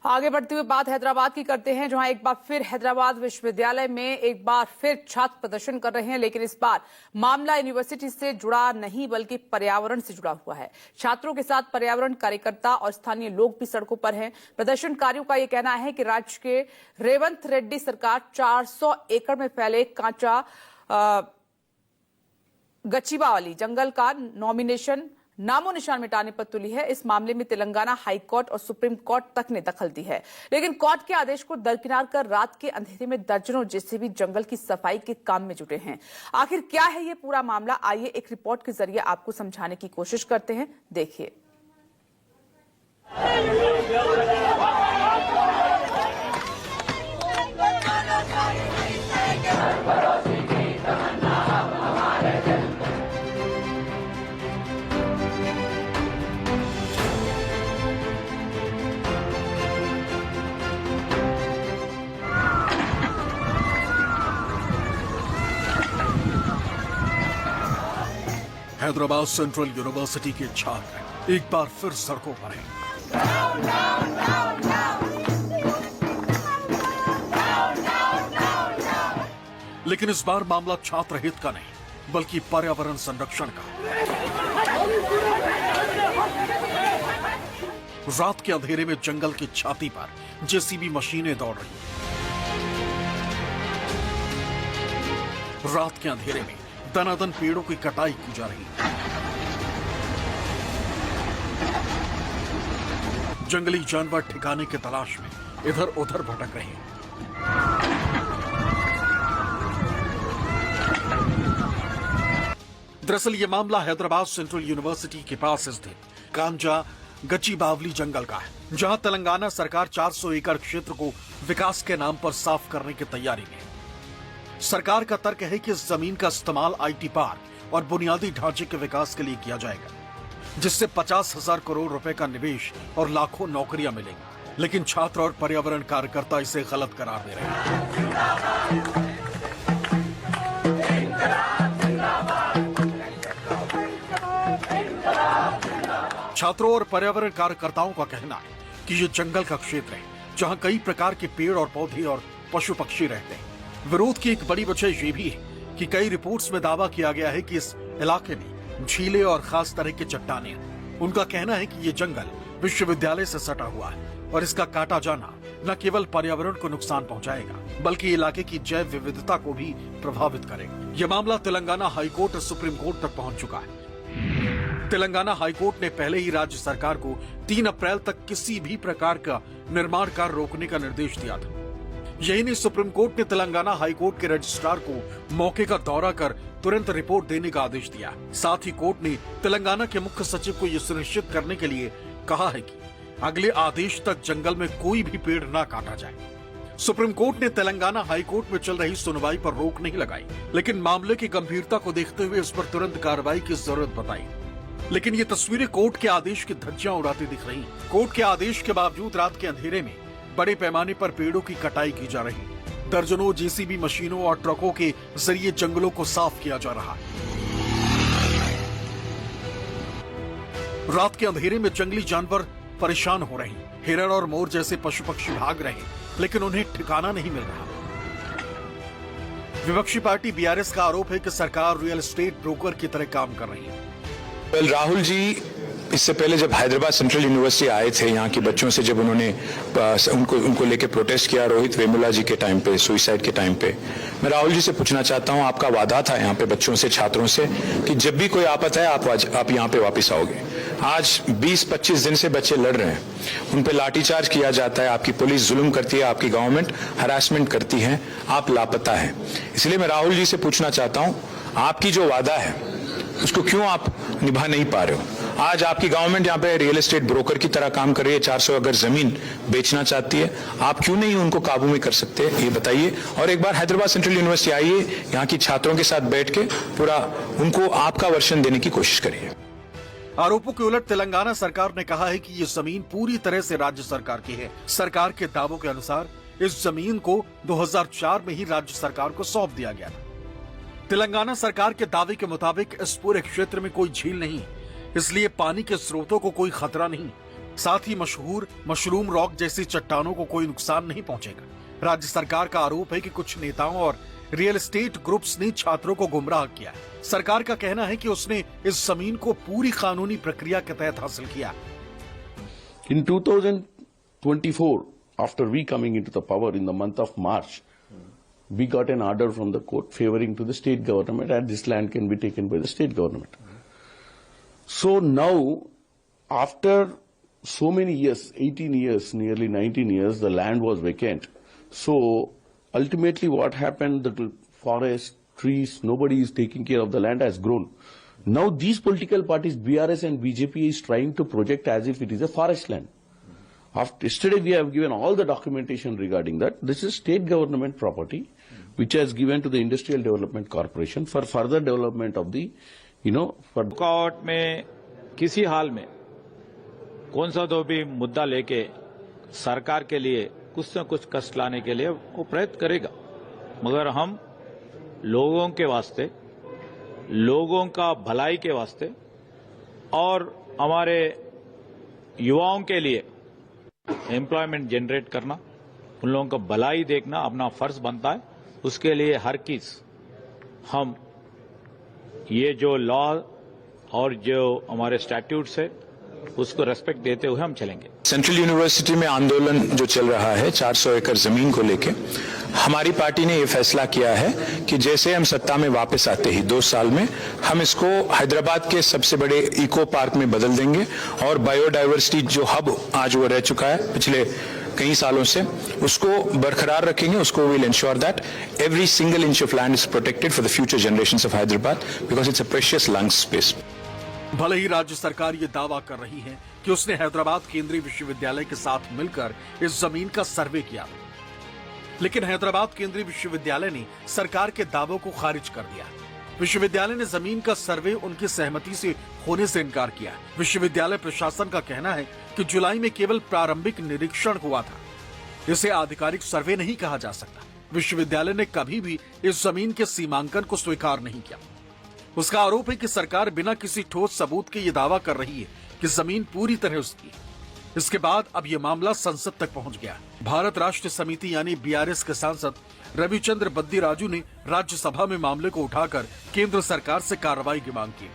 आगे बढ़ते हुए बात हैदराबाद की करते हैं, जहां एक बार फिर हैदराबाद विश्वविद्यालय में एक बार फिर छात्र प्रदर्शन कर रहे हैं, लेकिन इस बार मामला यूनिवर्सिटी से जुड़ा नहीं बल्कि पर्यावरण से जुड़ा हुआ है। छात्रों के साथ पर्यावरण कार्यकर्ता और स्थानीय लोग भी सड़कों पर हैं। प्रदर्शनकारियों का यह कहना है कि राज्य के रेवंत रेड्डी सरकार 400 एकड़ में फैले कांचा गचिबावली जंगल का नामो निशान मिटाने पर तुली है। इस मामले में तेलंगाना हाई कोर्ट और सुप्रीम कोर्ट तक ने दखल दी है, लेकिन कोर्ट के आदेश को दरकिनार कर रात के अंधेरे में दर्जनों जेसीबी जंगल की सफाई के काम में जुटे हैं। आखिर क्या है ये पूरा मामला, आइए एक रिपोर्ट के जरिए आपको समझाने की कोशिश करते हैं। देखिए। हैदराबाद सेंट्रल यूनिवर्सिटी के छात्र एक बार फिर सड़कों पर हैं। लेकिन इस बार मामला छात्र हित का नहीं बल्कि पर्यावरण संरक्षण का। रात के अंधेरे में जंगल की छाती पर जेसीबी मशीनें दौड़ रही हैं। रात के अंधेरे में दनादन पेड़ों की कटाई की जा रही है। जंगली जानवर ठिकाने की तलाश में इधर उधर भटक रहे हैं। दरअसल ये मामला हैदराबाद सेंट्रल यूनिवर्सिटी के पास स्थित कांजा गचिबावली जंगल का है, जहां तेलंगाना सरकार 400 एकड़ क्षेत्र को विकास के नाम पर साफ करने की तैयारी में है। सरकार का तर्क है कि इस जमीन का इस्तेमाल आईटी पार्क और बुनियादी ढांचे के विकास के लिए किया जाएगा, जिससे 50,000 करोड़ रुपए का निवेश और लाखों नौकरियां मिलेंगी। लेकिन छात्र और पर्यावरण कार्यकर्ता इसे गलत करार दे रहे हैं। छात्रों और पर्यावरण कार्यकर्ताओं का कहना है कि ये जंगल का क्षेत्र है, जहां कई प्रकार के पेड़ और पौधे और पशु पक्षी रहते हैं। विरोध की एक बड़ी वजह यह भी है कि कई रिपोर्ट्स में दावा किया गया है कि इस इलाके में झीलें और खास तरह के चट्टानें हैं। उनका कहना है कि ये जंगल विश्वविद्यालय से सटा हुआ है और इसका काटा जाना न केवल पर्यावरण को नुकसान पहुंचाएगा बल्कि इलाके की जैव विविधता को भी प्रभावित करेगा। यह मामला तेलंगाना हाईकोर्ट और सुप्रीम कोर्ट तक पहुंच चुका है। तेलंगाना हाईकोर्ट ने पहले ही राज्य सरकार को 3 अप्रैल तक किसी भी प्रकार का निर्माण कार्य रोकने का निर्देश दिया था। यही नहीं, सुप्रीम कोर्ट ने तेलंगाना हाईकोर्ट के रजिस्ट्रार को मौके का दौरा कर तुरंत रिपोर्ट देने का आदेश दिया। साथ ही कोर्ट ने तेलंगाना के मुख्य सचिव को यह सुनिश्चित करने के लिए कहा है कि अगले आदेश तक जंगल में कोई भी पेड़ न काटा जाए। सुप्रीम कोर्ट ने तेलंगाना हाईकोर्ट में चल रही सुनवाई पर रोक नहीं लगाई, लेकिन मामले की गंभीरता को देखते हुए इस पर तुरंत कार्रवाई की जरूरत बताई। लेकिन ये तस्वीरें कोर्ट के आदेश की धज्जियां उड़ाती दिख रही। कोर्ट के आदेश के बावजूद रात के अंधेरे में बड़े पैमाने पर पेड़ों की कटाई की जा रही। दर्जनों जेसीबी मशीनों और ट्रकों के जरिए जंगलों को साफ किया जा रहा है। रात के अंधेरे में जंगली जानवर परेशान हो रहे हैं। हिरण और मोर जैसे पशु पक्षी भाग रहे हैं, लेकिन उन्हें ठिकाना नहीं मिल रहा। विपक्षी पार्टी बीआरएस का आरोप है कि सरकार रियल एस्टेट ब्रोकर की तरह काम कर रही है। राहुल जी इससे पहले जब हैदराबाद सेंट्रल यूनिवर्सिटी आए थे, यहाँ के बच्चों से जब उन्होंने उनको लेके प्रोटेस्ट किया रोहित वेमुला जी के टाइम पे, सुसाइड के टाइम पे, मैं राहुल जी से पूछना चाहता हूँ, आपका वादा था यहाँ पे बच्चों से, छात्रों से कि जब भी कोई आपत है आप यहाँ पे वापस आओगे। आज 20-25 दिन से बच्चे लड़ रहे हैं, उन पे लाठीचार्ज किया जाता है, आपकी पुलिस जुल्म करती है, आपकी गवर्नमेंट हरासमेंट करती है, आप लापता है। इसलिए मैं राहुल जी से पूछना चाहता हूँ, आपकी जो वादा है उसको क्यों आप निभा नहीं पा रहे हो? आज आपकी गवर्नमेंट यहाँ पे रियल एस्टेट ब्रोकर की तरह काम कर रही है, 400 अगर जमीन बेचना चाहती है, आप क्यों नहीं उनको काबू में कर सकते, ये बताइए। और एक बार हैदराबाद सेंट्रल यूनिवर्सिटी आइए, यहाँ की छात्रों के साथ बैठ के पूरा उनको आपका वर्षन देने की कोशिश करिए। आरोपों के उलट तेलंगाना सरकार ने कहा है कि ये जमीन पूरी तरह से राज्य सरकार की है। सरकार के दावों के अनुसार इस जमीन को 2004 में ही राज्य सरकार को सौंप दिया गया था। तेलंगाना सरकार के दावे के मुताबिक इस पूरे क्षेत्र में कोई झील नहीं, इसलिए पानी के स्रोतों को कोई खतरा नहीं। साथ ही मशहूर मशरूम रॉक जैसी चट्टानों को कोई नुकसान नहीं पहुंचेगा। राज्य सरकार का आरोप है कि कुछ नेताओं और रियल एस्टेट ग्रुप्स ने छात्रों को गुमराह किया। सरकार का कहना है कि उसने इस जमीन को पूरी कानूनी प्रक्रिया के तहत हासिल किया। In 2024, after we coming into the power in the month of March, we got an order from the court favoring to the state government and this land can be taken by the state government. So now, after so many years, 18 years, nearly 19 years, the land was vacant. So ultimately what happened, the forest, trees, nobody is taking care of the land has grown. Now these political parties, BRS and BJP, is trying to project as if it is a forest land. Yesterday we have given all the documentation regarding that. This is state government property which has given to the Industrial Development Corporation for further development of the, for court में किसी हाल में कौन सा तो भी मुद्दा लेके सरकार के लिए कुछ न कुछ कष्ट लाने के लिए वो प्रयत्न करेगा, मगर हम लोगों के वास्ते, लोगों का भलाई के वास्ते और हमारे युवाओं के लिए एम्प्लॉयमेंट जनरेट करना, उन लोगों का भलाई देखना अपना फर्ज बनता है। उसके लिए हर चीज हम ये जो लॉ और जो हमारे स्टैट्यूट्स है उसको रेस्पेक्ट देते हुए हम चलेंगे। सेंट्रल यूनिवर्सिटी में आंदोलन जो चल रहा है 400 एकड़ जमीन को लेके, हमारी पार्टी ने यह फैसला किया है कि जैसे हम सत्ता में वापस आते ही 2 साल में हम इसको हैदराबाद के सबसे बड़े इको पार्क में बदल देंगे और बायोडायवर्सिटी जो हब आज वो रह चुका है पिछले कई सालों से, उसको बरकरार रखेंगे। उसको will ensure that every single inch of land is protected for the future generations of Hyderabad because it's a precious lung space. भले ही राज्य सरकार ये दावा कर रही है कि उसने हैदराबाद केंद्रीय विश्वविद्यालय के साथ मिलकर इस जमीन का सर्वे किया, लेकिन हैदराबाद केंद्रीय विश्वविद्यालय ने सरकार के दावों को खारिज कर दिया। विश्वविद्यालय ने जमीन का सर्वे उनकी सहमति से होने से इनकार किया। विश्वविद्यालय प्रशासन का कहना है कि जुलाई में केवल प्रारंभिक निरीक्षण हुआ था, इसे आधिकारिक सर्वे नहीं कहा जा सकता। विश्वविद्यालय ने कभी भी इस जमीन के सीमांकन को स्वीकार नहीं किया। उसका आरोप है कि सरकार बिना किसी ठोस सबूत के ये दावा कर रही है कि जमीन पूरी तरह उसकी है। इसके बाद अब ये मामला संसद तक पहुंच गया। भारत राष्ट्र समिति यानी बीआरएस के सांसद रविचंद्र बद्दीराजू ने राज्यसभा में मामले को उठाकर केंद्र सरकार से कार्रवाई की मांग की।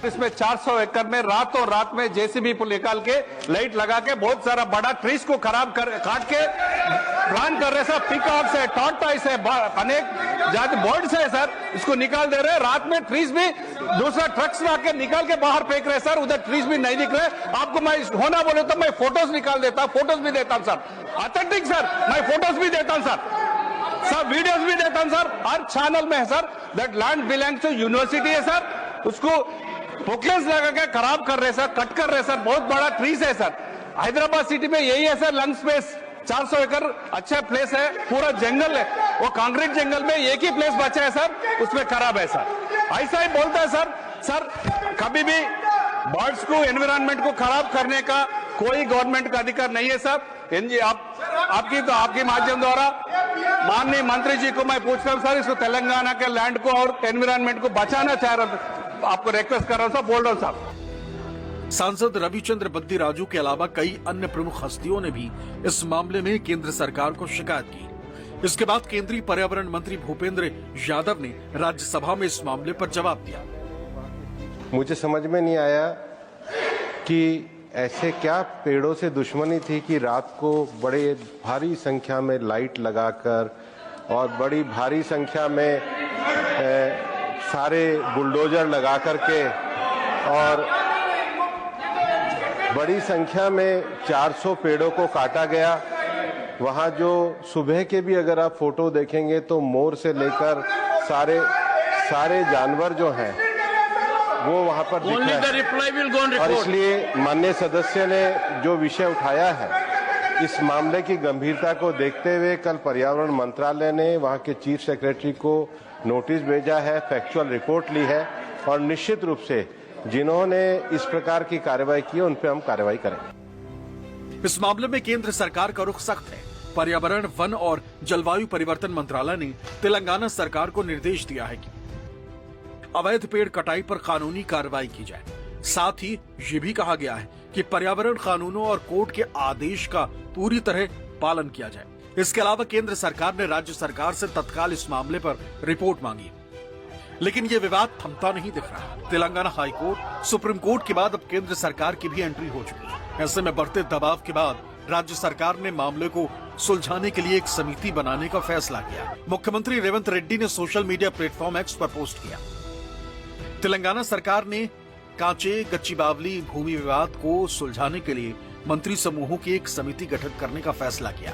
इसमें 400 एकड़ में रातों रात में जेसीबी को निकाल के लाइट लगा के बहुत सारा बड़ा ट्रीज को खराब कर काट के प्लान कर रहे सर। पिकॉक्स है, टॉर्टॉइस है, अनेक जाति बर्ड्स है सर, इसको निकाल दे रहे। रात में ट्रीज भी दूसरा ट्रक्स में आके निकाल के बाहर फेंक रहे सर। उधर ट्रीज भी नहीं दिख रहे। आपको मैं होना बोले तो मैं फोटोज निकाल देता, फोटोज भी देता हूं सर, ऑथेंटिक सर, मैं फोटोज भी देता हूं सर, वीडियोज भी देता हूं सर, हर चैनल में है sir. That land belongs to university है सर, उसको पोकलेंस लगा के खराब कर रहे सर, कट कर रहे सर। बहुत बड़ा ट्रीज है सर। हैदराबाद सिटी में यही है सर लंग स्पेस। 400 एकड़ अच्छा प्लेस है, पूरा जंगल है, वो कंक्रीट जंगल में एक ही प्लेस बचा है सर, उसमें खराब है सर। ऐसा ही बोलता है सर। सर कभी भी बर्ड्स को, एनवायरमेंट को खराब करने का कोई गवर्नमेंट का अधिकार नहीं है सर। आपकी माध्यम द्वारा माननीय मंत्री जी को मैं पूछता हूं सर, इसको तेलंगाना के लैंड को और एनवायरमेंट को बचाना चाह रहा, आपको रिक्वेस्ट कर रहा हूं सर, बोल रहा हूं साहब। सांसद रविचंद्र बद्दीराजू के अलावा कई अन्य प्रमुख हस्तियों ने भी इस मामले में केंद्र सरकार को शिकायत की। इसके बाद केंद्रीय पर्यावरण मंत्री भूपेंद्र यादव ने राज्यसभा में इस मामले पर जवाब दिया। मुझे समझ में नहीं आया कि ऐसे क्या पेड़ों से दुश्मनी थी कि रात को बड़े भारी संख्या में लाइट लगाकर और बड़ी भारी संख्या में सारे बुलडोजर लगा करके और बड़ी संख्या में 400 पेड़ों को काटा गया। वहां जो सुबह के भी अगर आप फोटो देखेंगे तो मोर से लेकर सारे जानवर जो हैं वो वहां पर दिख रहे हैं। और इसलिए माननीय सदस्य ने जो विषय उठाया है, इस मामले की गंभीरता को देखते हुए कल पर्यावरण मंत्रालय ने वहां के चीफ सेक्रेटरी को नोटिस भेजा है, फैक्चुअल रिपोर्ट ली है और निश्चित रूप से जिन्होंने इस प्रकार की कार्रवाई की उन पर हम कार्रवाई करेंगे। इस मामले में केंद्र सरकार का रुख सख्त है। पर्यावरण, वन और जलवायु परिवर्तन मंत्रालय ने तेलंगाना सरकार को निर्देश दिया है कि अवैध पेड़ कटाई पर कानूनी कार्रवाई की जाए। साथ ही ये भी कहा गया है कि पर्यावरण कानूनों और कोर्ट के आदेश का पूरी तरह पालन किया जाए। इसके अलावा केंद्र सरकार ने राज्य सरकार से तत्काल इस मामले पर रिपोर्ट मांगी, लेकिन ये विवाद थमता नहीं दिख रहा। Telangana high court, supreme court के बाद अब केंद्र सरकार की भी एंट्री हो चुकी है। ऐसे में बढ़ते दबाव के बाद राज्य सरकार ने मामले को सुलझाने के लिए एक समिति बनाने का फैसला किया। मुख्यमंत्री रेवंत रेड्डी ने सोशल मीडिया प्लेटफॉर्म एक्स पर पोस्ट किया। तेलंगाना सरकार ने कांचे गच्चीबावली भूमि विवाद को सुलझाने के लिए मंत्री समूहों की एक समिति गठित करने का फैसला किया।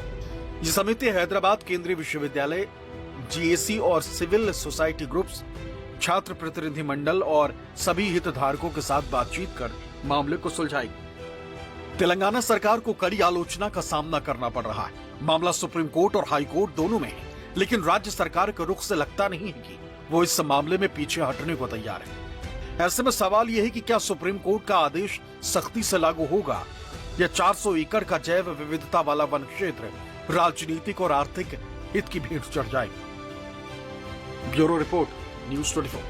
ये समिति हैदराबाद केंद्रीय विश्वविद्यालय, जीएसी और सिविल सोसाइटी ग्रुप्स, छात्र प्रतिनिधि मंडल और सभी हितधारकों के साथ बातचीत कर मामले को सुलझाएगी। तेलंगाना सरकार को कड़ी आलोचना का सामना करना पड़ रहा है। मामला सुप्रीम कोर्ट और हाई कोर्ट दोनों में है, लेकिन राज्य सरकार के रुख से लगता नहीं है कि वो इस मामले में पीछे हटने को तैयार है। ऐसे में सवाल यह है कि क्या सुप्रीम कोर्ट का आदेश सख्ती से लागू होगा या 400 एकड़ का जैव विविधता वाला वन क्षेत्र राजनीतिक और आर्थिक हित की भेंट चढ़ जाएगी। Bureau report, news 24।